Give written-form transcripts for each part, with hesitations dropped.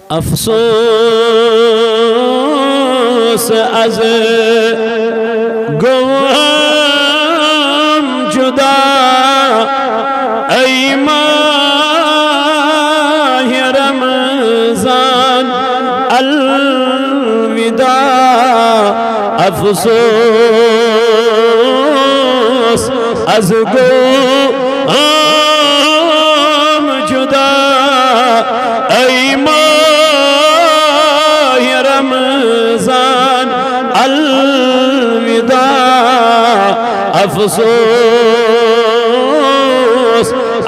अफसोस अज गोम जुदा ऐ माह रमजान अलविदा। अफसोस अज गोम जुदा ऐ माह रमजान अलविदा। अफसोस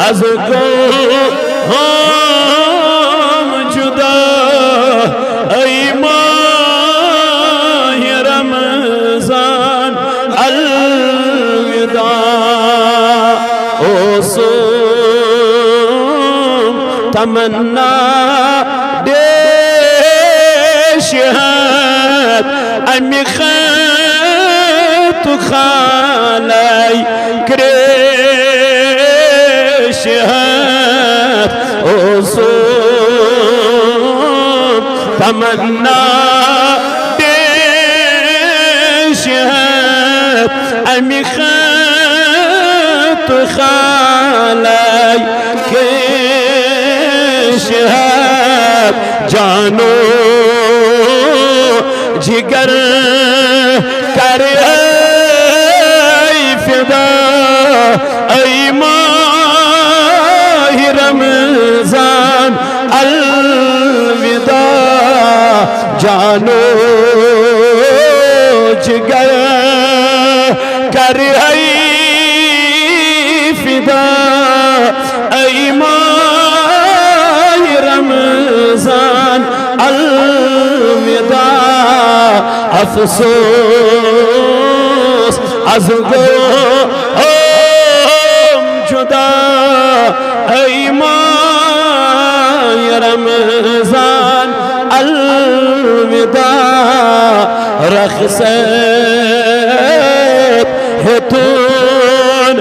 अज गोम जुदा ऐ माह रमजान अलविदा। ओ सोम तमन्ना देशहत अमि खत खालाई क्रेशहत। ओ सोम तमन्ना देशहत अमि खत खालाई क्रेशहत। जानो जिगर कर फिदा ऐ माह रमजान अलविदा। जानो जिगर कर फिदा ऐ माह रमजान अलविदा। अफसोस अज गोम जुदा ऐ माह रमजान अलविदा। रख़्सत हेतुन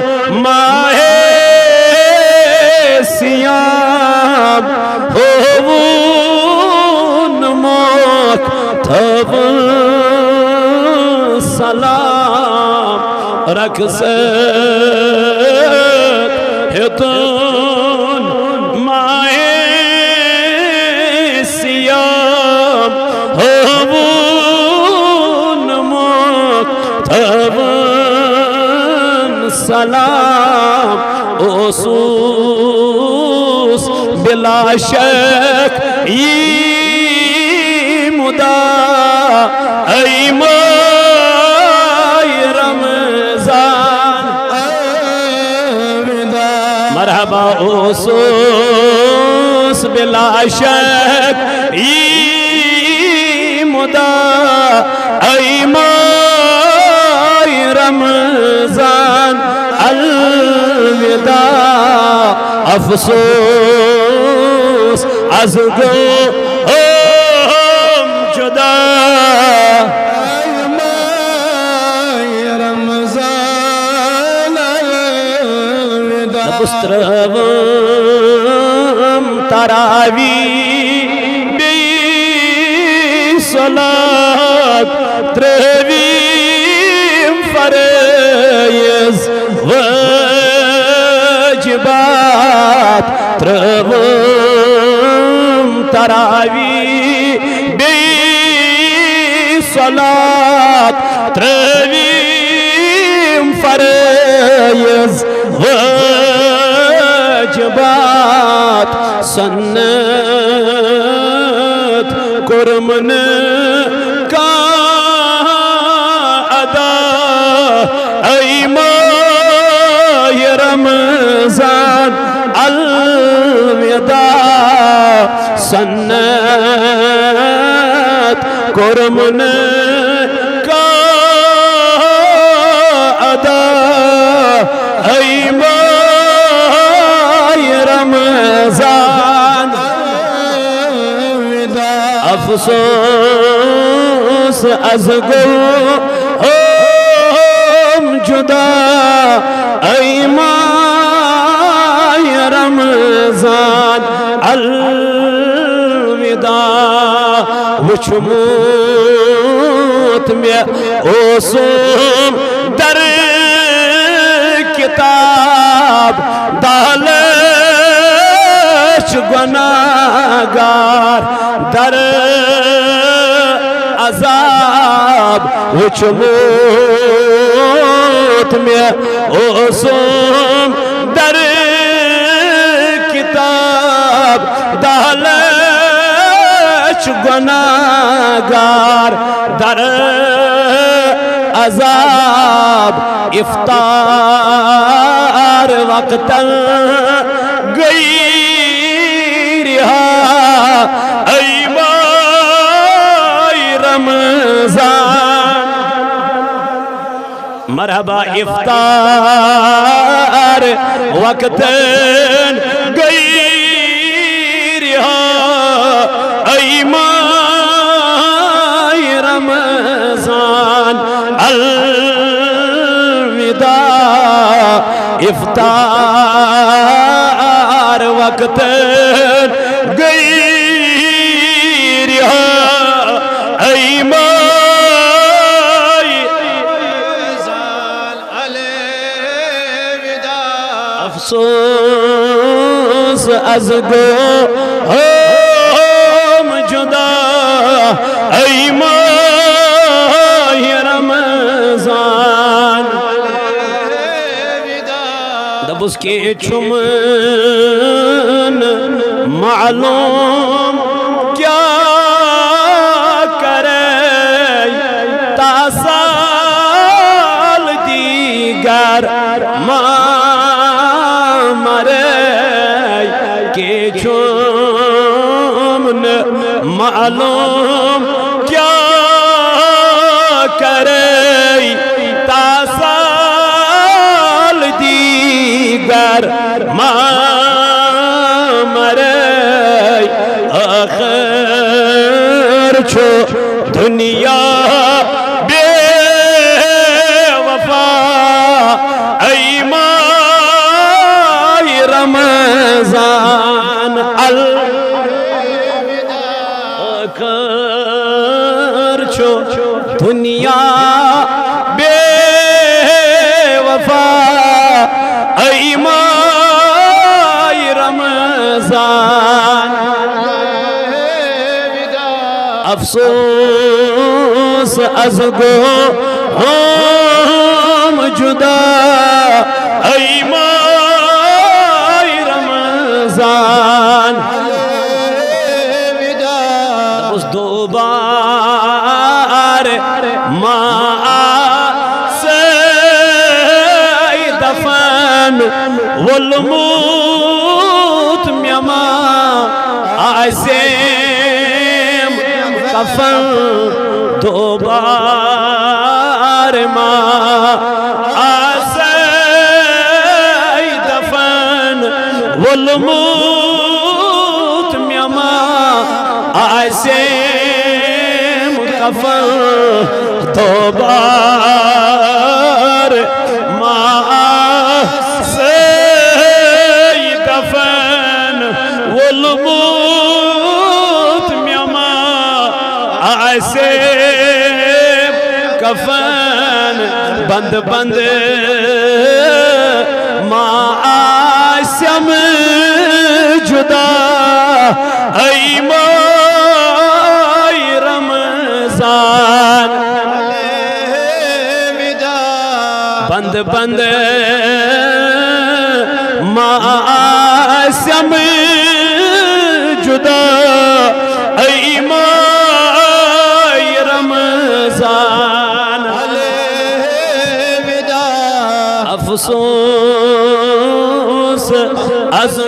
माहे सियाम होवुन मोक थवन सलाम। रख़्सत हेतुन माहे सियाम होवुन मोक थवन सलाम। ओसूस बिला शक ये मुदा ऐ माह रमजान अलविदा। मरहबा ओसूस बिला शक ये मुदा ऐ माह रमजान अलविदा। अफसोस अज गोम जुदा ऐ माह रमजान अलविदा। बुस्त्रवम तरावी बे सलात त्रवीम फरयज वाजिबात। त्रवम तरावी बे सलात त्रवीम फरयज वाजिबात। सन्नत कुर्मन का अदा ऐ माह रमजान अलविदा। सन्नत कुर्मन का अदा ऐ माह रमजान अलविदा। अफसोस अज गोम जुदा ऐ माह रमजान अलविदा। वुचमूत में ओसुम दर किताब दालच गुनाहगार दर अजाब वुचमूत में ओसुम दर किताब दालच गुनाहगार दर अजाब इफ्तार वक्त गई रिहा ऐ माह रमजान मरहबा इफ्तार वक्त गई रिहा ऐ माह रमजान अलविदा इफ्तार वक्त गई रिहा ऐ माह रमजान अलविदा अफसोस अज़ गो हम जुदा ऐ माह रमजान दब उसके चुमन मालूम क्या करे तासाल दीगर मरे के चुमन मालूम क्या करे तासाल दीगर मरे आखिर छो दुनिया बेवफा ऐ माह रमजान अलविदा आखिर छो दुनिया बेवफा ऐ माह रमजान अफसोस अज़ गो हम जुदा ऐ माह रमजान उस दो बार से दफन वुलमूत म्यमा ऐसे कफन दो बार ऐसे दफन वुलमूत म्यमा ऐसे कफन दो बार से दफन वुलमूत म्यमा ऐसे कफन बंद बंद मास्यम जुदा ऐ माह रमजान बंद बंद मास्यम जुदा ऐ माह रमजान अलविदा अफसोस अज़